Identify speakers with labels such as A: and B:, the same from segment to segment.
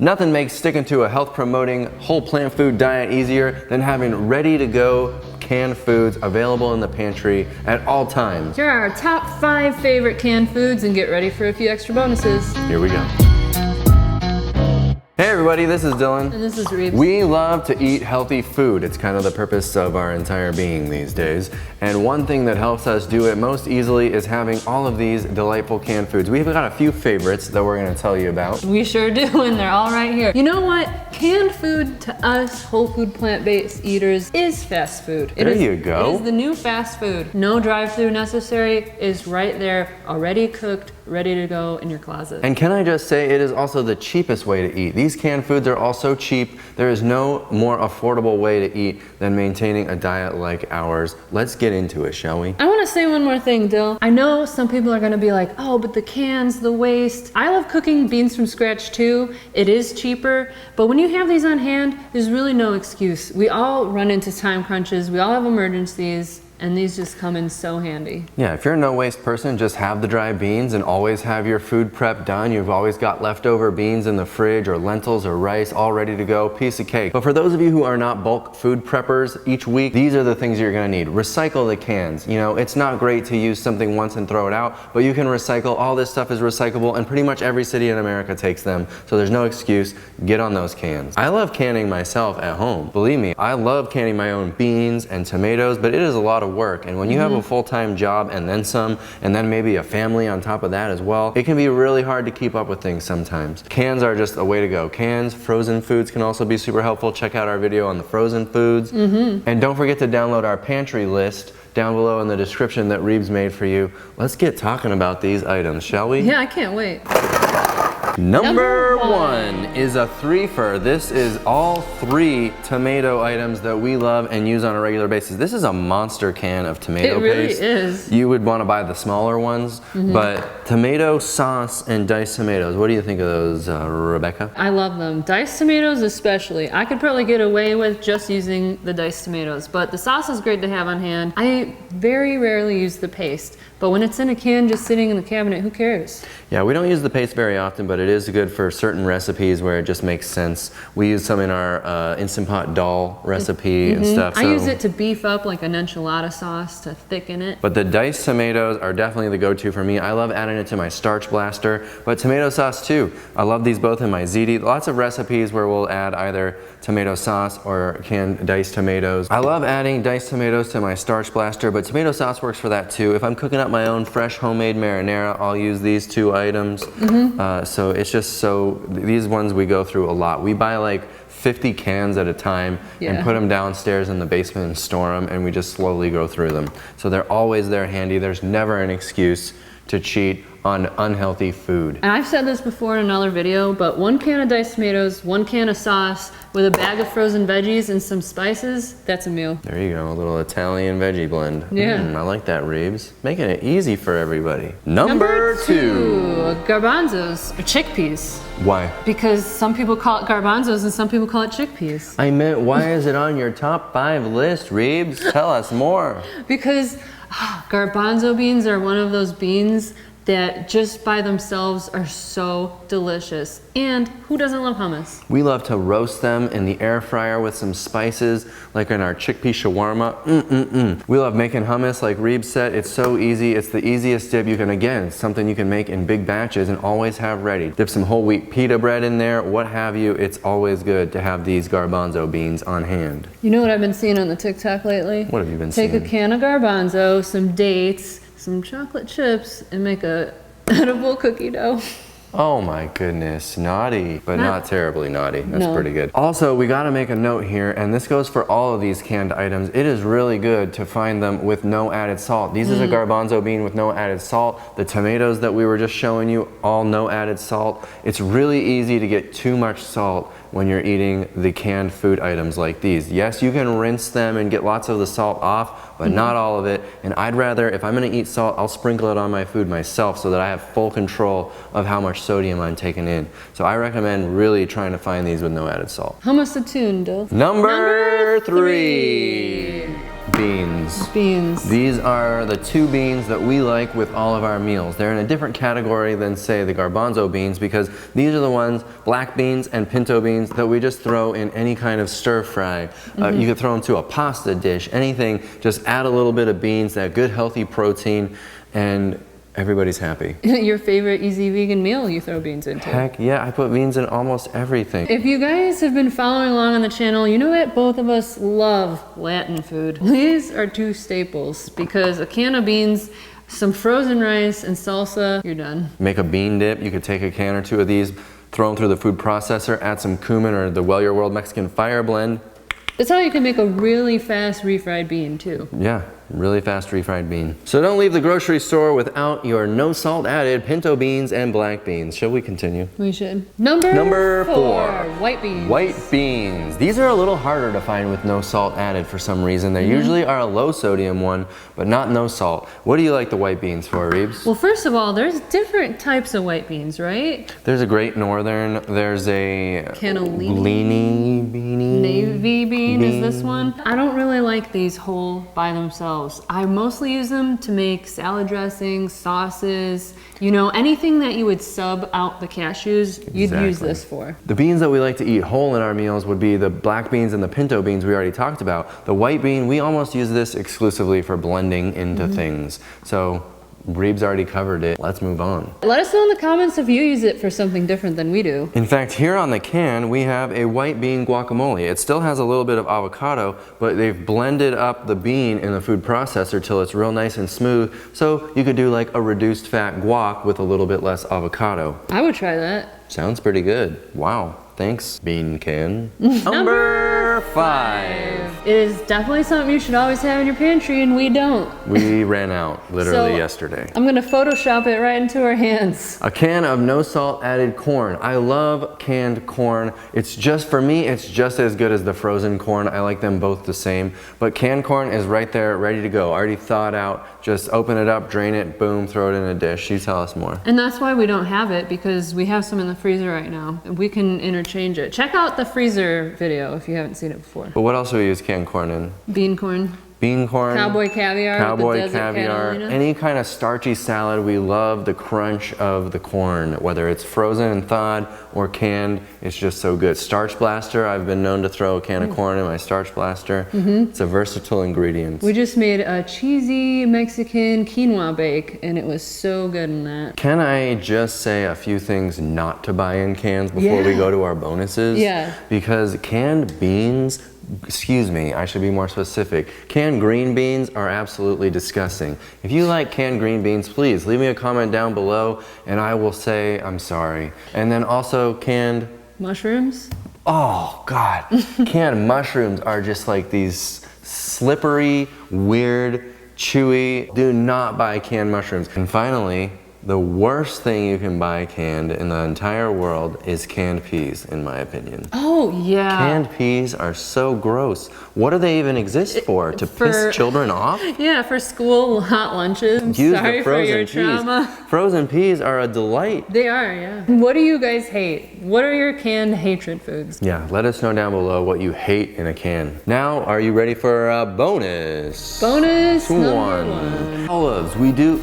A: Nothing makes sticking to a health-promoting whole plant food diet easier than having ready-to-go canned foods available in the pantry at all times.
B: Here are our top 5 favorite canned foods, and get ready for a few extra bonuses.
A: Here we go. Hey everybody, this is Dylan.
B: And this is Reeves.
A: We love to eat healthy food. It's kind of the purpose of our entire being these days. And one thing that helps us do it most easily is having all of these delightful canned foods. We've got a few favorites that we're gonna tell you about.
B: We sure do, and they're all right here. You know what? Canned food to us whole food plant-based eaters is fast food.
A: There you go.
B: It is the new fast food. No drive-through necessary, is right there, already cooked, ready to go in your closet.
A: And can I just say, it is also the cheapest way to eat. These canned foods are all so cheap. There is no more affordable way to eat than maintaining a diet like ours. Let's get into it, shall we?
B: I want to say one more thing, Dill. I know some people are going to be like, oh, but the cans, the waste. I love cooking beans from scratch too. It is cheaper, but when you have these on hand, there's really no excuse. We all run into time crunches. We all have emergencies. And these just come in so handy.
A: Yeah, if you're a no-waste person, just have the dry beans and always have your food prep done. You've always got leftover beans in the fridge, or lentils or rice all ready to go, piece of cake. But for those of you who are not bulk food preppers each week, these are the things you're gonna need. Recycle the cans. You know, it's not great to use something once and throw it out, but you can recycle. All this stuff is recyclable, and pretty much every city in America takes them, so there's no excuse. Get on those cans. I love canning myself at home. Believe me, I love canning my own beans and tomatoes, but it is a lot of work. And when you have a full-time job and then some, and then maybe a family on top of that as well, it can be really hard to keep up with things sometimes. Cans are just a way to go. Cans, frozen foods can also be super helpful. Check out our video on the frozen foods. And don't forget to download our pantry list down below in the description that Reeves made for you. Let's get talking about these items, shall we?
B: Yeah, I can't wait.
A: Number one is a three-fer. This is all 3 tomato items that we love and use on a regular basis. This is a monster can of tomato paste.
B: It really is.
A: You would want to buy the smaller ones, but tomato sauce and diced tomatoes. What do you think of those, Rebecca?
B: I love them. Diced tomatoes especially. I could probably get away with just using the diced tomatoes, but the sauce is great to have on hand. I very rarely use the paste, but when it's in a can just sitting in the cabinet, who cares?
A: Yeah, we don't use the paste very often, but it is good for certain recipes where it just makes sense. We use some in our Instant Pot dal recipe and stuff.
B: I use it to beef up like an enchilada sauce to thicken it.
A: But the diced tomatoes are definitely the go-to for me. I love adding it to my starch blaster, but tomato sauce too. I love these both in my ziti. Lots of recipes where we'll add either tomato sauce or canned diced tomatoes. I love adding diced tomatoes to my starch blaster, but tomato sauce works for that too. If I'm cooking up my own fresh homemade marinara, I'll use these 2 items. So it's just so, these ones we go through a lot. We buy like 50 cans at a time and put them downstairs in the basement and store them, and we just slowly go through them. So they're always there handy. There's never an excuse to cheat on unhealthy food.
B: And I've said this before in another video, but 1 can of diced tomatoes, 1 can of sauce, with a bag of frozen veggies and some spices, that's a meal.
A: There you go, a little Italian veggie blend.
B: Yeah.
A: I like that, Reeves. Making it easy for everybody. Number 2.
B: Garbanzos, or chickpeas.
A: Why?
B: Because some people call it garbanzos and some people call it chickpeas.
A: I meant, why is it on your top 5 list, Reeves? Tell us more.
B: Because garbanzo beans are one of those beans that just by themselves are so delicious. And who doesn't love hummus?
A: We love to roast them in the air fryer with some spices, like in our chickpea shawarma. We love making hummus, like Reeves said. It's so easy. It's the easiest dip you can, again, it's something you can make in big batches and always have ready. Dip some whole wheat pita bread in there, what have you. It's always good to have these garbanzo beans on hand.
B: You know what I've been seeing on the TikTok lately?
A: What have you been seeing?
B: Take a can of garbanzo, some dates, some chocolate chips, and make a edible cookie dough.
A: Oh my goodness, naughty, but not terribly naughty. That's
B: No.
A: pretty good. Also, we gotta make a note here, and this goes for all of these canned items. It is really good to find them with no added salt. These is a garbanzo bean with no added salt. The tomatoes that we were just showing you, all no added salt. It's really easy to get too much salt when you're eating the canned food items like these. Yes, you can rinse them and get lots of the salt off, but not all of it. And I'd rather, if I'm gonna eat salt, I'll sprinkle it on my food myself so that I have full control of how much sodium I'm taking in. So I recommend really trying to find these with no added salt.
B: Hummus a tune, Dill.
A: Number 3. beans.
B: Beans.
A: These are the two beans that we like with all of our meals. They're in a different category than, say, the garbanzo beans, because these are the ones, black beans and pinto beans, that we just throw in any kind of stir fry. You could throw them to a pasta dish, anything. Just add a little bit of beans, that good healthy protein, and everybody's happy.
B: Your favorite easy vegan meal you throw beans into.
A: Heck yeah, I put beans in almost everything.
B: If you guys have been following along on the channel, you know that both of us love Latin food. These are two staples, because a can of beans, some frozen rice, and salsa, you're done.
A: Make a bean dip. You could take a can or two of these, throw them through the food processor, add some cumin or the Well Your World Mexican Fire Blend.
B: That's how you can make a really fast refried bean too.
A: Yeah, really fast refried bean. So don't leave the grocery store without your no salt added pinto beans and black beans. Shall we continue?
B: We should. Number four, white beans.
A: White beans. These are a little harder to find with no salt added for some reason. They usually are a low sodium one, but not no salt. What do you like the white beans for, Reeves?
B: Well, first of all, there's different types of white beans, right?
A: There's a Great Northern. There's a
B: cannellini
A: beanie.
B: Navy bean is this one. I don't really like these whole by themselves. I mostly use them to make salad dressings, sauces, you know, anything that you would sub out the cashews, you'd use this for.
A: The beans that we like to eat whole in our meals would be the black beans and the pinto beans we already talked about. The white bean, we almost use this exclusively for blending into things. So Reeb's already covered it. Let's move on.
B: Let us know in the comments if you use it for something different than we do.
A: In fact, here on the can, we have a white bean guacamole. It still has a little bit of avocado, but they've blended up the bean in the food processor till it's real nice and smooth. So you could do like a reduced fat guac with a little bit less avocado.
B: I would try that.
A: Sounds pretty good. Wow. Thanks, bean can. Number 5.
B: It is definitely something you should always have in your pantry, and we don't.
A: We ran out literally
B: So,
A: yesterday.
B: I'm gonna Photoshop it right into our hands.
A: A can of no salt added corn. I love canned corn. It's just, for me, it's just as good as the frozen corn. I like them both the same. But canned corn is right there, ready to go. Already thawed out. Just open it up, drain it, boom, throw it in a dish. You tell us more.
B: And that's why we don't have it, because we have some in the freezer right now. We can interchange it. Check out the freezer video if you haven't seen it before.
A: But what else do we use canned corn in?
B: Bean corn.
A: Bean corn,
B: Cowboy caviar,
A: cowboy
B: with the desert
A: caviar,
B: Catalina.
A: any kind of starchy salad. We love the crunch of the corn, whether it's frozen and thawed or canned. It's just so good. Starch blaster, I've been known to throw a can of corn in my starch blaster. It's a versatile ingredient.
B: We just made a cheesy Mexican quinoa bake, and it was so good in that.
A: Can I just say a few things not to buy in cans before we go to our bonuses?
B: Yeah.
A: Because canned beans, excuse me, I should be more specific. Canned green beans are absolutely disgusting. If you like canned green beans, please leave me a comment down below and I will say I'm sorry. And then also canned
B: mushrooms.
A: Oh God, canned mushrooms are just like these slippery, weird, chewy. Do not buy canned mushrooms. And finally, the worst thing you can buy canned in the entire world is canned peas, in my opinion.
B: Oh, yeah.
A: Canned peas are so gross. What do they even exist for? To piss children off?
B: Yeah, for school hot lunches. I'm
A: Use
B: sorry
A: the
B: for
A: frozen
B: your
A: peas.
B: trauma.
A: Frozen peas are a delight.
B: They are, yeah. What do you guys hate? What are your canned hatred foods?
A: Yeah, let us know down below what you hate in a can. Now, are you ready for a bonus?
B: Bonus number one.
A: Olives.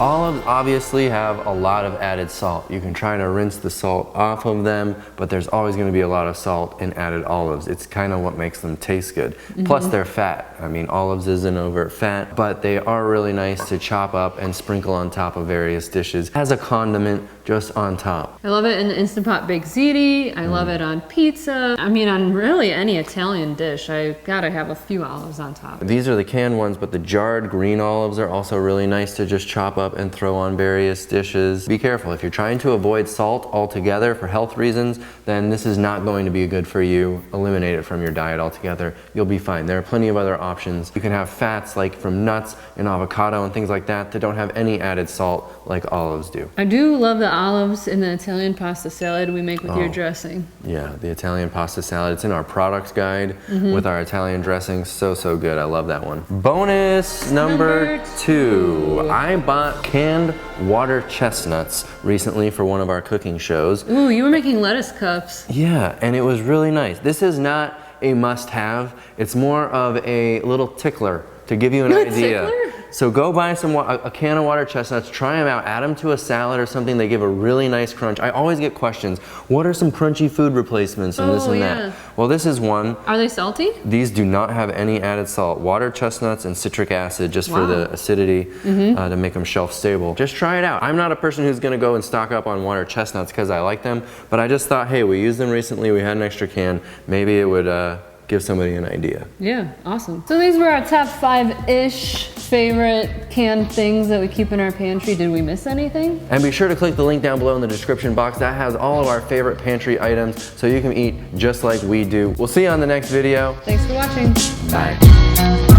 A: Olives obviously have a lot of added salt. You can try to rinse the salt off of them, but there's always going to be a lot of salt in added olives. It's kind of what makes them taste good. Plus they're fat. I mean, olives is an overt fat, but they are really nice to chop up and sprinkle on top of various dishes as a condiment just on top.
B: I love it in Instant Pot baked ziti. I love it on pizza. I mean, on really any Italian dish, I gotta have a few olives on top.
A: These are the canned ones, but the jarred green olives are also really nice to just chop up and throw on various dishes. Be careful, if you're trying to avoid salt altogether for health reasons, then this is not going to be good for you. Eliminate it from your diet altogether. You'll be fine. There are plenty of other options. You can have fats like from nuts and avocado and things like that that don't have any added salt like olives do.
B: I do love the olives in the Italian pasta salad we make with your dressing.
A: Yeah, the Italian pasta salad. It's in our product guide with our Italian dressing. So good. I love that one. Bonus number 2. I bought canned water chestnuts recently for one of our cooking shows.
B: Ooh, you were making lettuce cups.
A: Yeah, and it was really nice. This is not a must-have. It's more of a little tickler to to give you an idea.
B: Tickler?
A: So go buy a can of water chestnuts, try them out, add them to a salad or something. They give a really nice crunch. I always get questions, what are some crunchy food replacements and this and that? Well, this is one.
B: Are they salty?
A: These do not have any added salt. Water chestnuts and citric acid just for the acidity to make them shelf stable. Just try it out. I'm not a person who's gonna go and stock up on water chestnuts because I like them, but I just thought, hey, we used them recently, we had an extra can, maybe it would give somebody an idea.
B: Yeah, awesome. So these were our top 5-ish favorite canned things that we keep in our pantry. Did we miss anything?
A: And be sure to click the link down below in the description box. That has all of our favorite pantry items so you can eat just like we do. We'll see you on the next video.
B: Thanks for watching.
A: Bye.